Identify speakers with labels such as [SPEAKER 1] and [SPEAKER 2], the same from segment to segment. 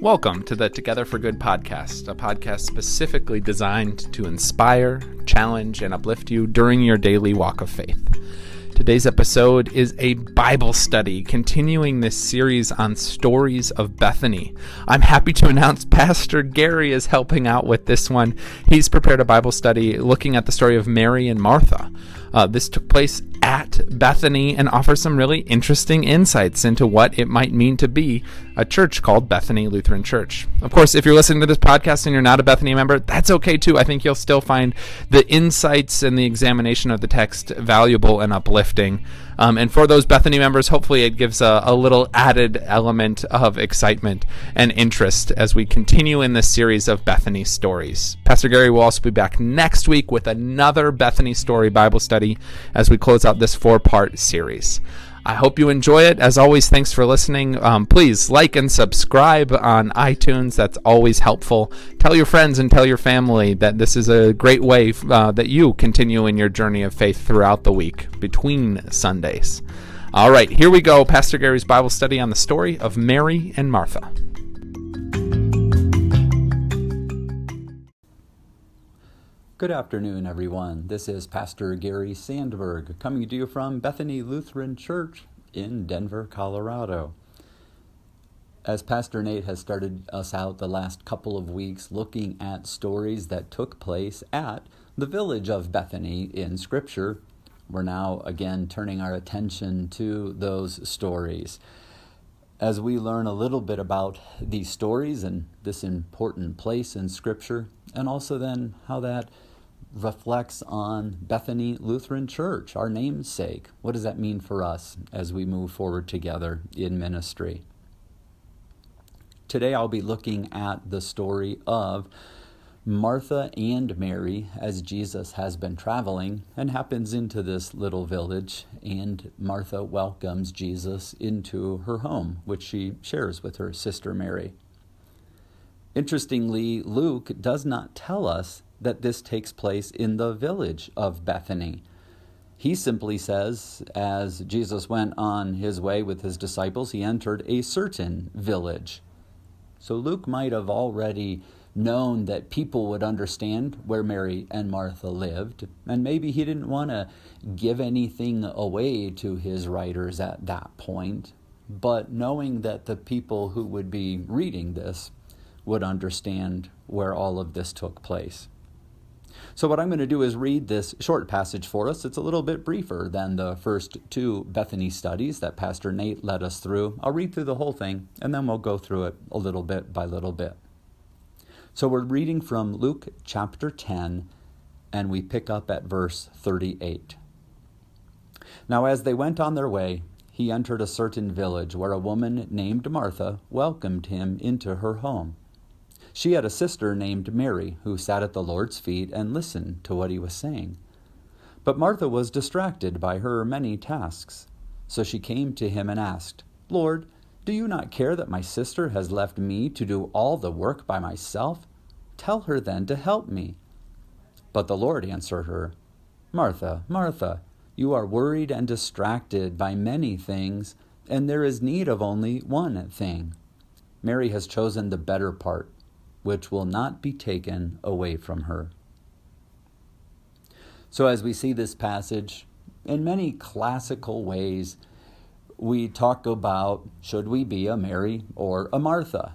[SPEAKER 1] Welcome to the Together for Good podcast, a podcast specifically designed to inspire, challenge, and uplift you during your daily walk of faith. Today's episode is a Bible study, continuing this series on stories of Bethany. I'm happy to announce Pastor Gary is helping out with this one. He's prepared a Bible study looking at the story of Mary and Martha. This took place at Bethany and offers some really interesting insights into what it might mean to be a church called Bethany Lutheran Church. Of course, if you're listening to this podcast and you're not a Bethany member, that's okay too. I think you'll still find the insights and the examination of the text valuable and uplifting. And for those Bethany members, hopefully it gives a little added element of excitement and interest as we continue in this series of Bethany stories. Pastor Gary will also be back next week with another Bethany story Bible study as we close out this 4-part series. I hope you enjoy it. As always, thanks for listening. Please like and subscribe on iTunes. That's always helpful. Tell your friends and tell your family that this is a great way that you continue in your journey of faith throughout the week between Sundays. All right, here we go. Pastor Gary's Bible study on the story of Mary and Martha.
[SPEAKER 2] Good afternoon, everyone. This is Pastor Gary Sandberg coming to you from Bethany Lutheran Church in Denver, Colorado. As Pastor Nate has started us out the last couple of weeks looking at stories that took place at the village of Bethany in Scripture, we're now again turning our attention to those stories. As we learn a little bit about these stories and this important place in Scripture, and also then how that reflects on Bethany Lutheran Church, our namesake. What does that mean for us as we move forward together in ministry? Today I'll be looking at the story of Martha and Mary as Jesus has been traveling and happens into this little village, and Martha welcomes Jesus into her home, which she shares with her sister Mary. Interestingly, Luke does not tell us that this takes place in the village of Bethany. He simply says, as Jesus went on his way with his disciples, he entered a certain village. So Luke might have already known that people would understand where Mary and Martha lived, and maybe he didn't want to give anything away to his writers at that point, but knowing that the people who would be reading this would understand where all of this took place. So what I'm going to do is read this short passage for us. It's a little bit briefer than the first 2 Bethany studies that Pastor Nate led us through. I'll read through the whole thing, and then we'll go through it a little bit by little bit. So we're reading from Luke chapter 10, and we pick up at verse 38. Now as they went on their way, he entered a certain village where a woman named Martha welcomed him into her home. She had a sister named Mary who sat at the Lord's feet and listened to what he was saying. But Martha was distracted by her many tasks. So she came to him and asked, "Lord, do you not care that my sister has left me to do all the work by myself? Tell her then to help me." But the Lord answered her, "Martha, Martha, you are worried and distracted by many things, and there is need of only one thing. Mary has chosen the better part, which will not be taken away from her." So as we see this passage, in many classical ways, we talk about, should we be a Mary or a Martha?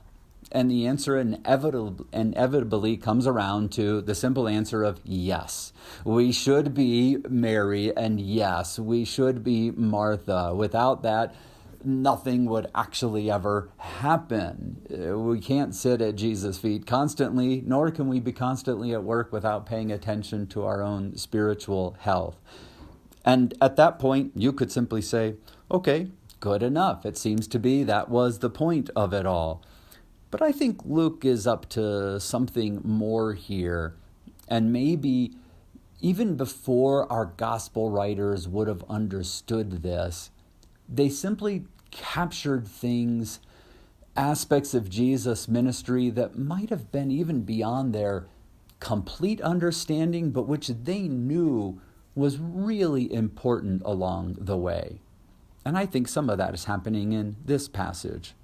[SPEAKER 2] And the answer inevitably comes around to the simple answer of yes. We should be Mary, and yes, we should be Martha. Without that, nothing would actually ever happen. We can't sit at Jesus' feet constantly, nor can we be constantly at work without paying attention to our own spiritual health. And at that point, you could simply say, okay, good enough. It seems to be that was the point of it all. But I think Luke is up to something more here. And maybe even before our gospel writers would have understood this, they simply captured things, aspects of Jesus' ministry that might have been even beyond their complete understanding, but which they knew was really important along the way. And I think some of that is happening in this passage.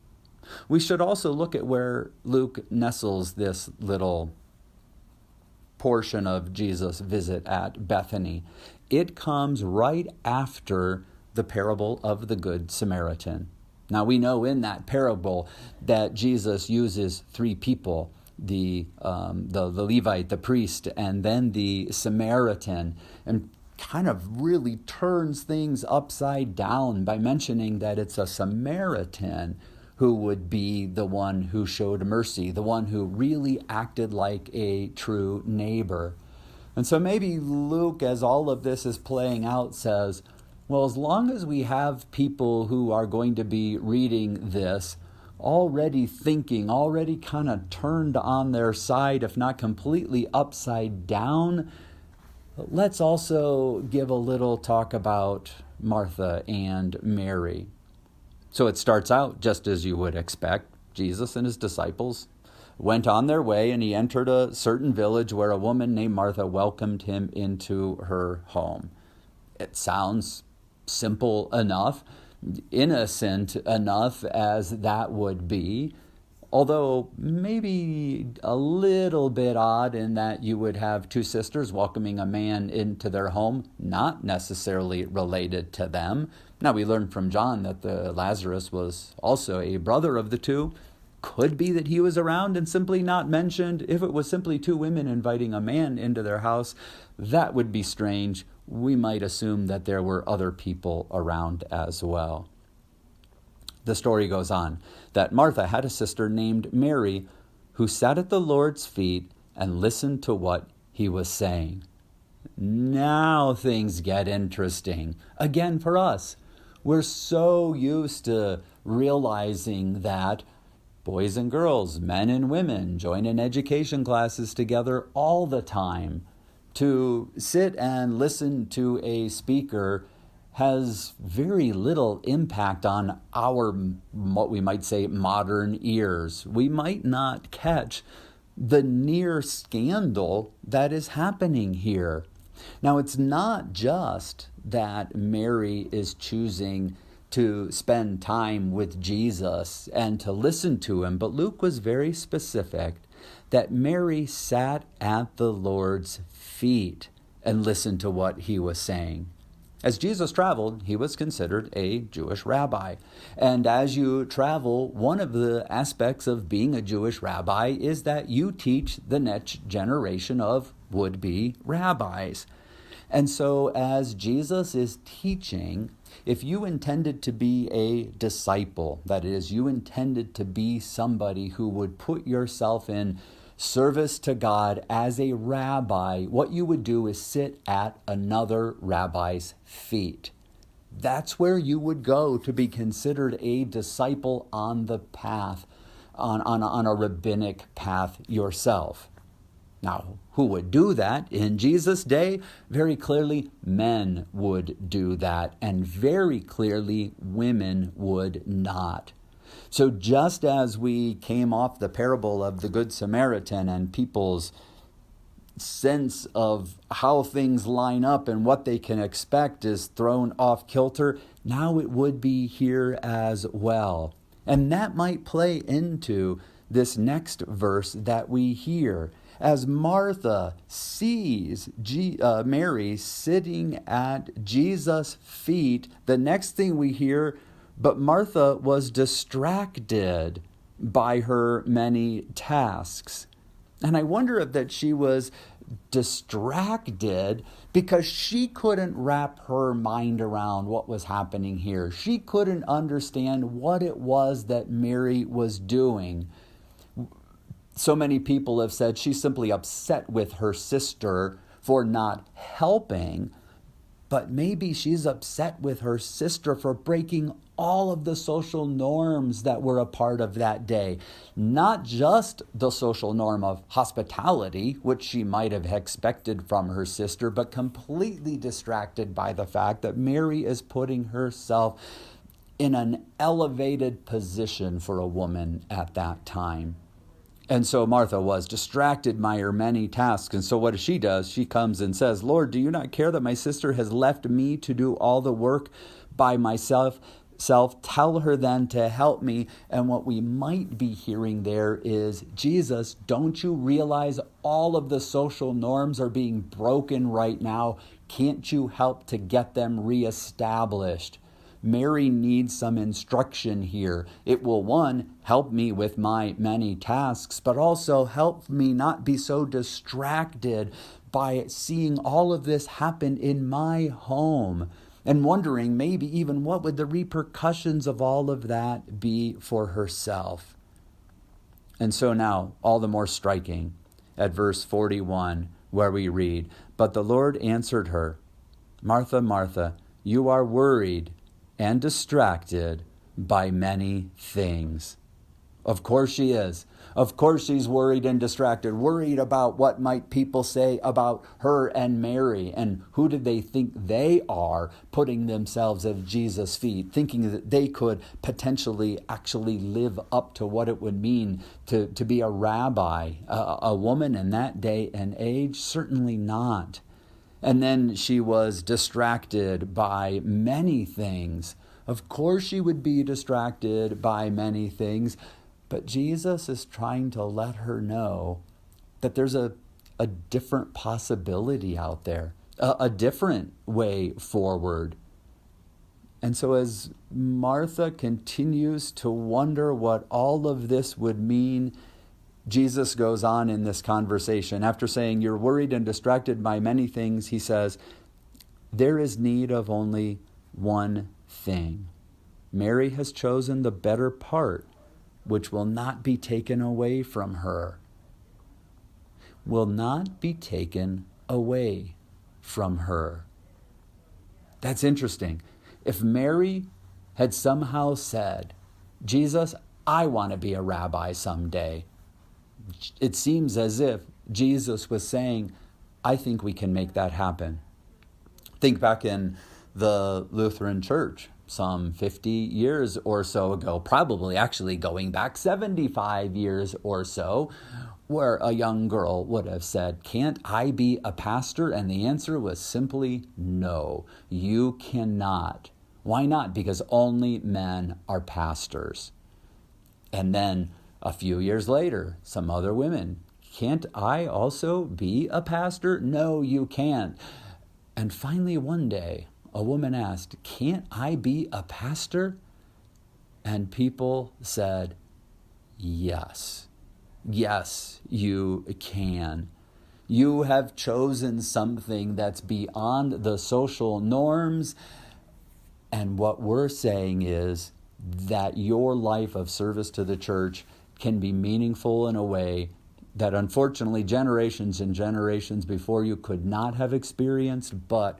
[SPEAKER 2] We should also look at where Luke nestles this little portion of Jesus' visit at Bethany. It comes right after the parable of the Good Samaritan. Now we know in that parable that Jesus uses three people, the Levite, the priest, and then the Samaritan, and kind of really turns things upside down by mentioning that it's a Samaritan who would be the one who showed mercy, the one who really acted like a true neighbor. And so maybe Luke, as all of this is playing out, says, well, as long as we have people who are going to be reading this already thinking, already kind of turned on their side, if not completely upside down, let's also give a little talk about Martha and Mary. So it starts out just as you would expect. Jesus and his disciples went on their way, and he entered a certain village where a woman named Martha welcomed him into her home. It sounds simple enough, innocent enough as that would be, although maybe a little bit odd in that you would have two sisters welcoming a man into their home, not necessarily related to them. Now we learn from John that the Lazarus was also a brother of the two. Could be that he was around and simply not mentioned. If it was simply two women inviting a man into their house, that would be strange. We might assume that there were other people around as well. The story goes on that Martha had a sister named Mary who sat at the Lord's feet and listened to what he was saying. Now things get interesting. Again, for us, we're so used to realizing that boys and girls, men and women, join in education classes together all the time. To sit and listen to a speaker has very little impact on our, what we might say, modern ears. We might not catch the near scandal that is happening here. Now, it's not just that Mary is choosing to spend time with Jesus and to listen to him, but Luke was very specific that Mary sat at the Lord's feet and listened to what he was saying. As Jesus traveled, he was considered a Jewish rabbi. And as you travel, one of the aspects of being a Jewish rabbi is that you teach the next generation of would-be rabbis. And so as Jesus is teaching, if you intended to be a disciple, that is, you intended to be somebody who would put yourself in service to God as a rabbi, what you would do is sit at another rabbi's feet. That's where you would go to be considered a disciple on the path, on a rabbinic path yourself. Now, who would do that in Jesus' day? Very clearly, men would do that, and very clearly, women would not. So just as we came off the parable of the Good Samaritan and people's sense of how things line up and what they can expect is thrown off kilter, now it would be here as well. And that might play into this next verse that we hear. As Martha sees Mary sitting at Jesus' feet, the next thing we hear, but Martha was distracted by her many tasks. And I wonder if that she was distracted because she couldn't wrap her mind around what was happening here. She couldn't understand what it was that Mary was doing. So many people have said she's simply upset with her sister for not helping, but maybe she's upset with her sister for breaking all of the social norms that were a part of that day. Not just the social norm of hospitality, which she might have expected from her sister, but completely distracted by the fact that Mary is putting herself in an elevated position for a woman at that time. And so Martha was distracted by her many tasks. And so what does? She comes and says, Lord, do you not care that my sister has left me to do all the work by myself? self, tell her then to help me. And what we might be hearing there is, Jesus, don't you realize all of the social norms are being broken right now? Can't you help to get them reestablished? Mary needs some instruction here. It will, one, help me with my many tasks, but also help me not be so distracted by seeing all of this happen in my home and wondering maybe even what would the repercussions of all of that be for herself. And so now, all the more striking, at verse 41, where we read, "But the Lord answered her, Martha, Martha, you are worried and distracted by many things." Of course she is. Of course she's worried and distracted, worried about what might people say about her and Mary, and who did they think they are, putting themselves at Jesus' feet, thinking that they could potentially actually live up to what it would mean to be a rabbi, a woman in that day and age. Certainly not. And then she was distracted by many things. Of course she would be distracted by many things, but Jesus is trying to let her know that there's a different possibility out there, a different way forward. And so as Martha continues to wonder what all of this would mean, Jesus goes on in this conversation. After saying, you're worried and distracted by many things, he says, there is need of only one thing. Mary has chosen the better part, which will not be taken away from her. Will not be taken away from her. That's interesting. If Mary had somehow said, Jesus, I want to be a rabbi someday, it seems as if Jesus was saying, I think we can make that happen. Think back in the Lutheran Church some 50 years or so ago, probably actually going back 75 years or so, where a young girl would have said, can't I be a pastor? And the answer was simply no, you cannot. Why not? Because only men are pastors. And then a few years later, some other women, can't I also be a pastor? No, you can't. And finally one day, a woman asked, can't I be a pastor? And people said, yes. Yes, you can. You have chosen something that's beyond the social norms. And what we're saying is that your life of service to the church can be meaningful in a way that unfortunately generations and generations before you could not have experienced, but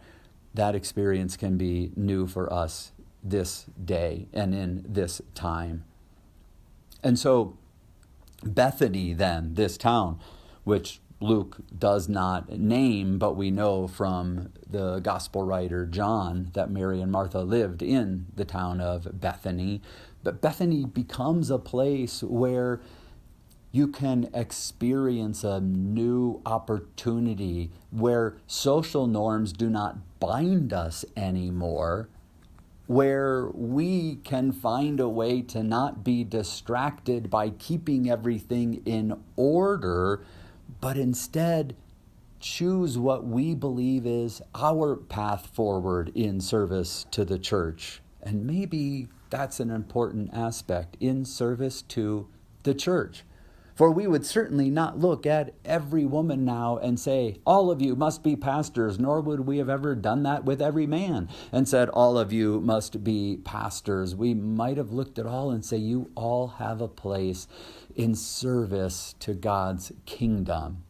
[SPEAKER 2] that experience can be new for us this day and in this time. And so Bethany then, this town, which Luke does not name, but we know from the gospel writer John that Mary and Martha lived in the town of Bethany. But Bethany becomes a place where you can experience a new opportunity where social norms do not bind us anymore, where we can find a way to not be distracted by keeping everything in order, but instead choose what we believe is our path forward in service to the church. And maybe that's an important aspect, in service to the church. For we would certainly not look at every woman now and say, all of you must be pastors, nor would we have ever done that with every man and said, all of you must be pastors. We might have looked at all and say, you all have a place in service to God's kingdom.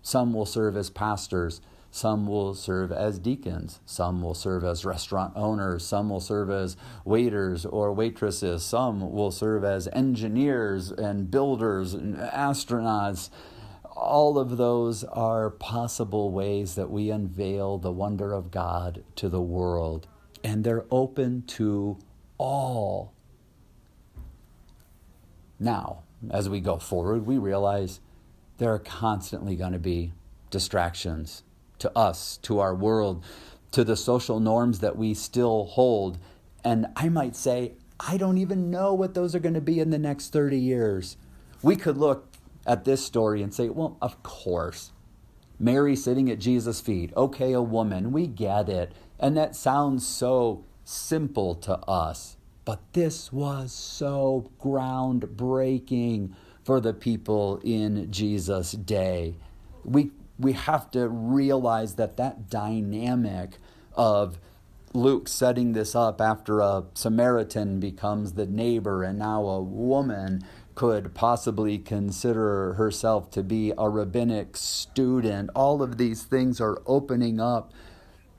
[SPEAKER 2] Some will serve as pastors. Some will serve as deacons. Some will serve as restaurant owners. Some will serve as waiters or waitresses. Some will serve as engineers and builders and astronauts. All of those are possible ways that we unveil the wonder of God to the world. And they're open to all. Now, as we go forward, we realize there are constantly going to be distractions to us, to our world, to the social norms that we still hold. And I might say, I don't even know what those are going to be in the next 30 years. We could look at this story and say, well, of course. Mary sitting at Jesus' feet. Okay, a woman, we get it. And that sounds so simple to us. But this was so groundbreaking for the people in Jesus' day. We have to realize that dynamic of Luke setting this up after a Samaritan becomes the neighbor and now a woman could possibly consider herself to be a rabbinic student. All of these things are opening up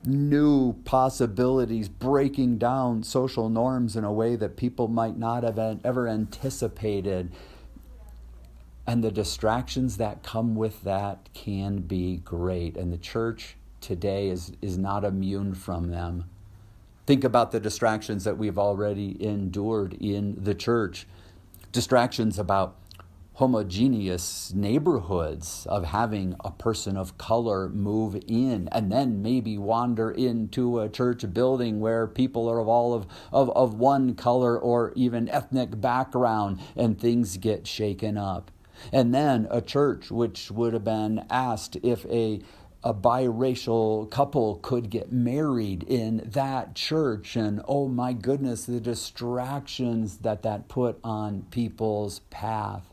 [SPEAKER 2] new possibilities, breaking down social norms in a way that people might not have ever anticipated. And the distractions that come with that can be great. And the church today is not immune from them. Think about the distractions that we've already endured in the church. Distractions about homogeneous neighborhoods, of having a person of color move in and then maybe wander into a church building where people are of one color or even ethnic background, and things get shaken up. And then a church which would have been asked if a biracial couple could get married in that church, and oh my goodness, the distractions that put on people's path.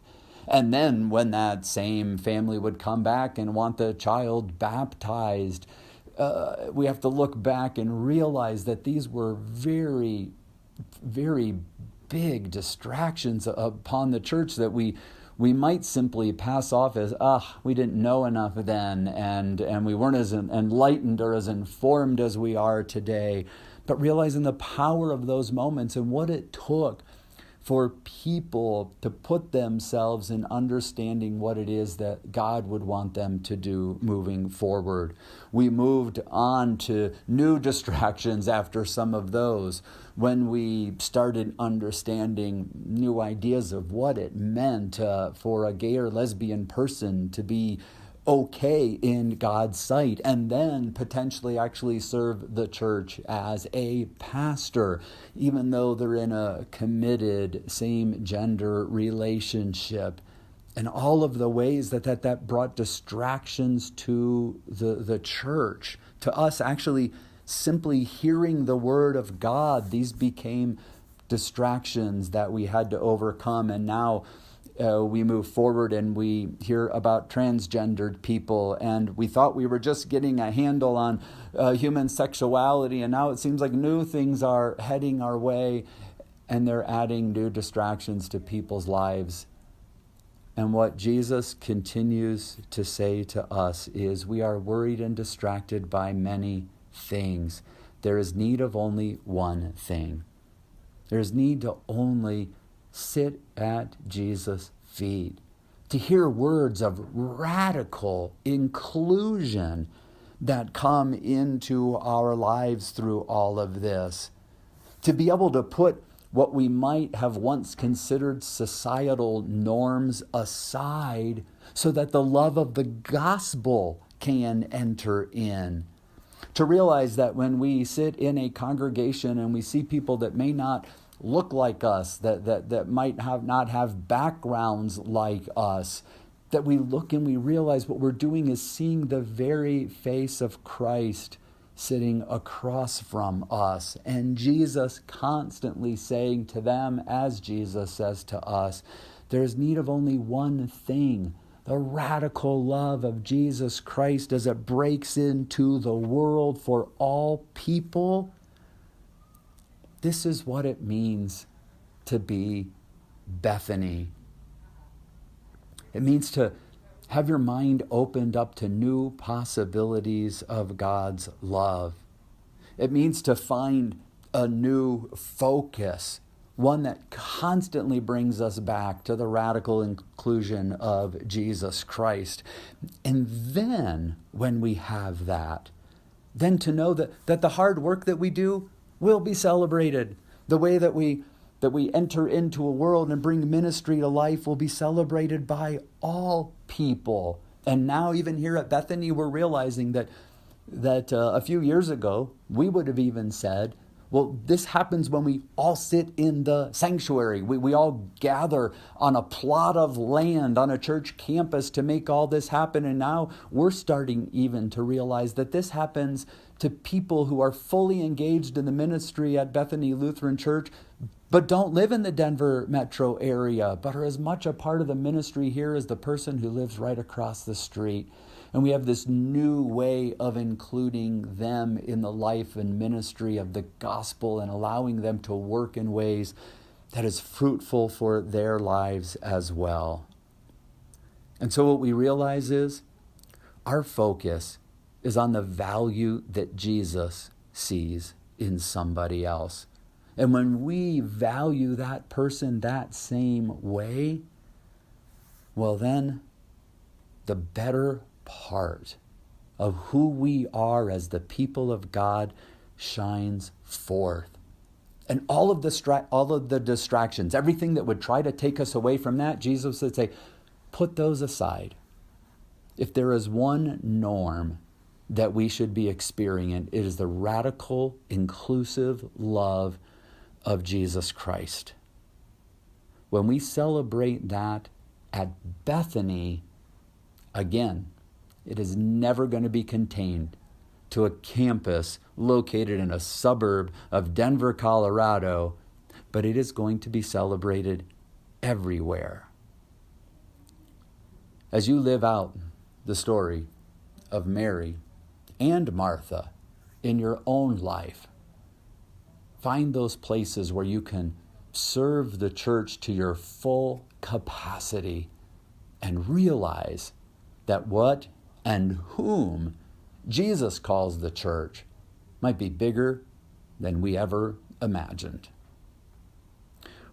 [SPEAKER 2] And then when that same family would come back and want the child baptized, we have to look back and realize that these were very, very big distractions upon the church that we might simply pass off as, we didn't know enough then, and we weren't as enlightened or as informed as we are today. But realizing the power of those moments and what it took for people to put themselves in understanding what it is that God would want them to do moving forward. We moved on to new distractions after some of those, when we started understanding new ideas of what it meant for a gay or lesbian person to be okay in God's sight, and then potentially actually serve the church as a pastor, even though they're in a committed same-gender relationship. And all of the ways that brought distractions to the church, to us actually simply hearing the word of God. These became distractions that we had to overcome. And now we move forward and we hear about transgendered people, and we thought we were just getting a handle on human sexuality, and now it seems like new things are heading our way, and they're adding new distractions to people's lives. And what Jesus continues to say to us is, we are worried and distracted by many things. There is need of only one thing. There is need to only sit at Jesus' feet, to hear words of radical inclusion that come into our lives through all of this, to be able to put what we might have once considered societal norms aside so that the love of the gospel can enter in. To realize that when we sit in a congregation and we see people that may not look like us, that might not have backgrounds like us, that we look and we realize what we're doing is seeing the very face of Christ sitting across from us. And Jesus constantly saying to them, as Jesus says to us, there's need of only one thing: the radical love of Jesus Christ as it breaks into the world for all people. This is what it means to be Bethany. It means to have your mind opened up to new possibilities of God's love. It means to find a new focus, one that constantly brings us back to the radical inclusion of Jesus Christ. And then, when we have that, then to know that the hard work that we do will be celebrated. The way that we enter into a world and bring ministry to life will be celebrated by all people. And now even here at Bethany, we're realizing that a few years ago, we would have even said, Well, this happens when we all sit in the sanctuary. We all gather on a plot of land on a church campus to make all this happen. And now we're starting even to realize that this happens to people who are fully engaged in the ministry at Bethany Lutheran Church, but don't live in the Denver metro area, but are as much a part of the ministry here as the person who lives right across the street. And we have this new way of including them in the life and ministry of the gospel and allowing them to work in ways that is fruitful for their lives as well. And so what we realize is our focus is on the value that Jesus sees in somebody else. And when we value that person that same way, well then, the better part of who we are as the people of God shines forth. And all of the distractions, everything that would try to take us away from that, Jesus would say, put those aside. If there is one norm that we should be experiencing, it is the radical, inclusive love of Jesus Christ. When we celebrate that at Bethany, again, it is never going to be contained to a campus located in a suburb of Denver, Colorado, but it is going to be celebrated everywhere. As you live out the story of Mary and Martha in your own life, find those places where you can serve the church to your full capacity and realize that what and whom Jesus calls the church might be bigger than we ever imagined.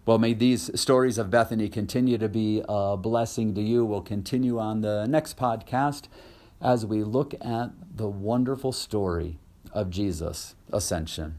[SPEAKER 2] Well, may these stories of Bethany continue to be a blessing to you. We'll continue on the next podcast as we look at the wonderful story of Jesus' ascension.